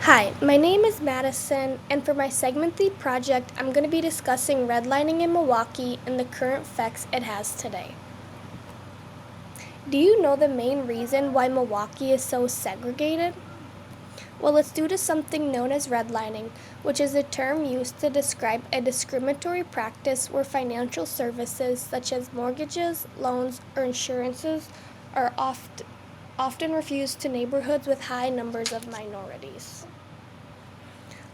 Hi, my name is Madison, and for my segment 3 project, I'm going to be discussing redlining in Milwaukee and the current effects it has today. Do you know the main reason why Milwaukee is so segregated? Well, it's due to something known as redlining, which is a term used to describe a discriminatory practice where financial services such as mortgages, loans, or insurances are often refused to neighborhoods with high numbers of minorities.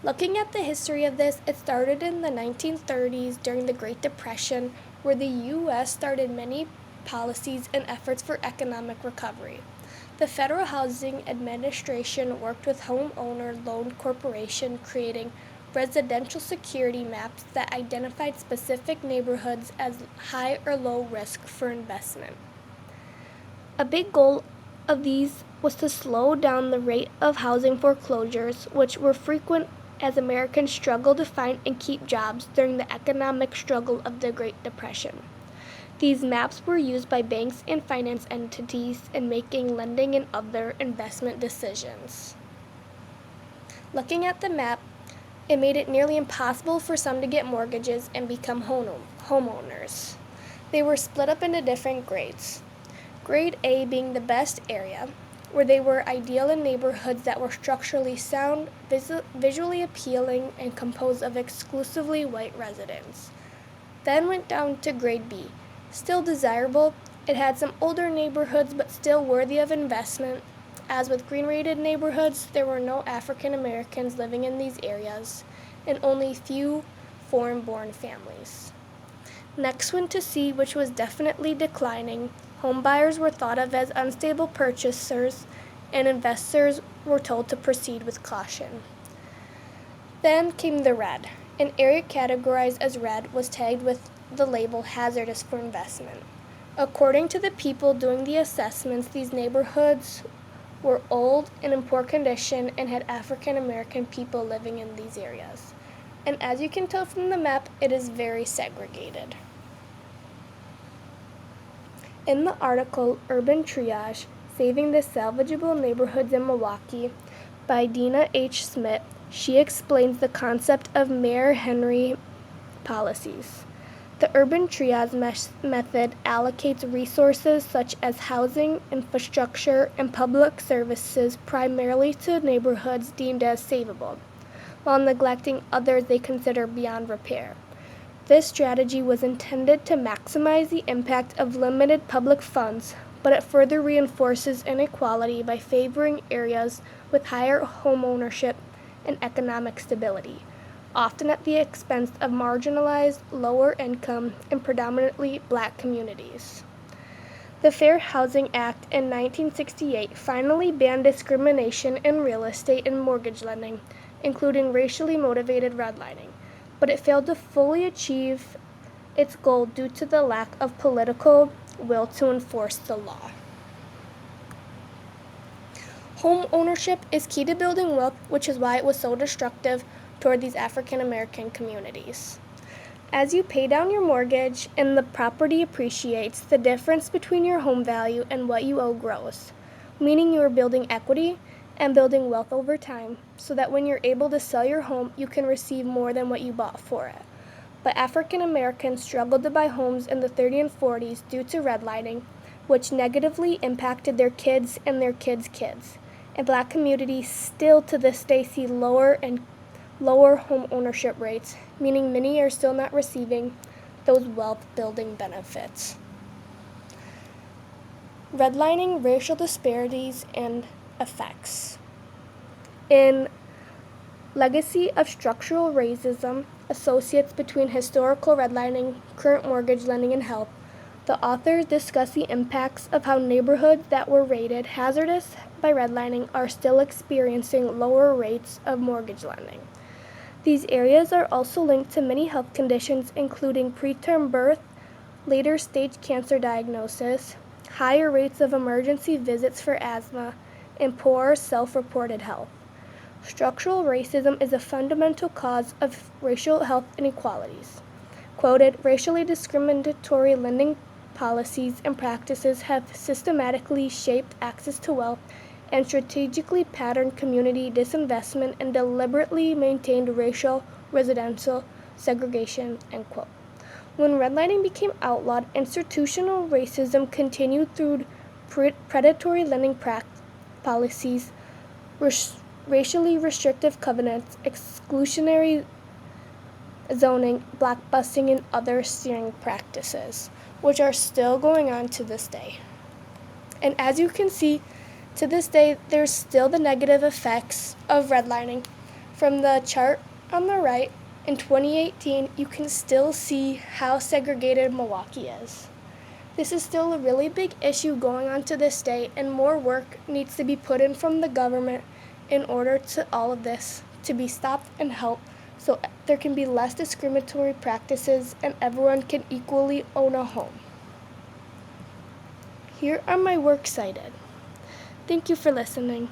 Looking at the history of this, it started in the 1930s during the Great Depression, where the U.S. started many policies and efforts for economic recovery. The Federal Housing Administration worked with Homeowner Loan Corporation, creating residential security maps that identified specific neighborhoods as high or low risk for investment. A big goal of these was to slow down the rate of housing foreclosures, which were frequent as Americans struggled to find and keep jobs during the economic struggle of the Great Depression. These maps were used by banks and finance entities in making lending and other investment decisions. Looking at the map, it made it nearly impossible for some to get mortgages and become homeowners. They were split up into different grades. Grade A being the best area, where they were ideal in neighborhoods that were structurally sound, visually appealing, and composed of exclusively white residents. Then went down to Grade B. Still desirable, it had some older neighborhoods but still worthy of investment. As with green rated neighborhoods, there were no African Americans living in these areas, and only few foreign born families. Next went to C, which was definitely declining. Homebuyers were thought of as unstable purchasers, and investors were told to proceed with caution. Then came the red. An area categorized as red was tagged with the label hazardous for investment. According to the people doing the assessments, these neighborhoods were old and in poor condition and had African American people living in these areas. And as you can tell from the map, it is very segregated. In the article Urban Triage, Saving the Salvageable Neighborhoods in Milwaukee by Dina H. Smith, she explains the concept of Mayor Henry policies. The urban triage method allocates resources such as housing, infrastructure, and public services primarily to neighborhoods deemed as savable, while neglecting others they consider beyond repair. This strategy was intended to maximize the impact of limited public funds, but it further reinforces inequality by favoring areas with higher homeownership and economic stability, often at the expense of marginalized, lower income, and predominantly black communities. The Fair Housing Act in 1968 finally banned discrimination in real estate and mortgage lending, including racially motivated redlining, but it failed to fully achieve its goal due to the lack of political will to enforce the law. Home ownership is key to building wealth, which is why it was so destructive toward these African American communities. As you pay down your mortgage and the property appreciates, the difference between your home value and what you owe grows, meaning you are building equity and building wealth over time so that when you're able to sell your home, you can receive more than what you bought for it. But African Americans struggled to buy homes in the 30s and 40s due to redlining, which negatively impacted their kids and their kids' kids. And black communities still to this day see lower home ownership rates, meaning many are still not receiving those wealth building benefits. Redlining, racial disparities, and effects. In Legacy of Structural Racism, Associates between Historical Redlining, Current Mortgage Lending, and Health, the authors discuss the impacts of how neighborhoods that were rated hazardous by redlining are still experiencing lower rates of mortgage lending. These areas are also linked to many health conditions including preterm birth, later stage cancer diagnosis, higher rates of emergency visits for asthma, and poor self-reported health. Structural racism is a fundamental cause of racial health inequalities. Quoted, racially discriminatory lending policies and practices have systematically shaped access to wealth and strategically patterned community disinvestment and deliberately maintained racial residential segregation, end quote. When redlining became outlawed, institutional racism continued through predatory lending policies, racially restrictive covenants, exclusionary zoning, blackbusting, and other steering practices, which are still going on to this day. And as you can see, to this day, there's still the negative effects of redlining. From the chart on the right, in 2018, you can still see how segregated Milwaukee is. This is still a really big issue going on to this day, and more work needs to be put in from the government in order to all of this to be stopped and helped, so there can be less discriminatory practices and everyone can equally own a home. Here are my works cited. Thank you for listening.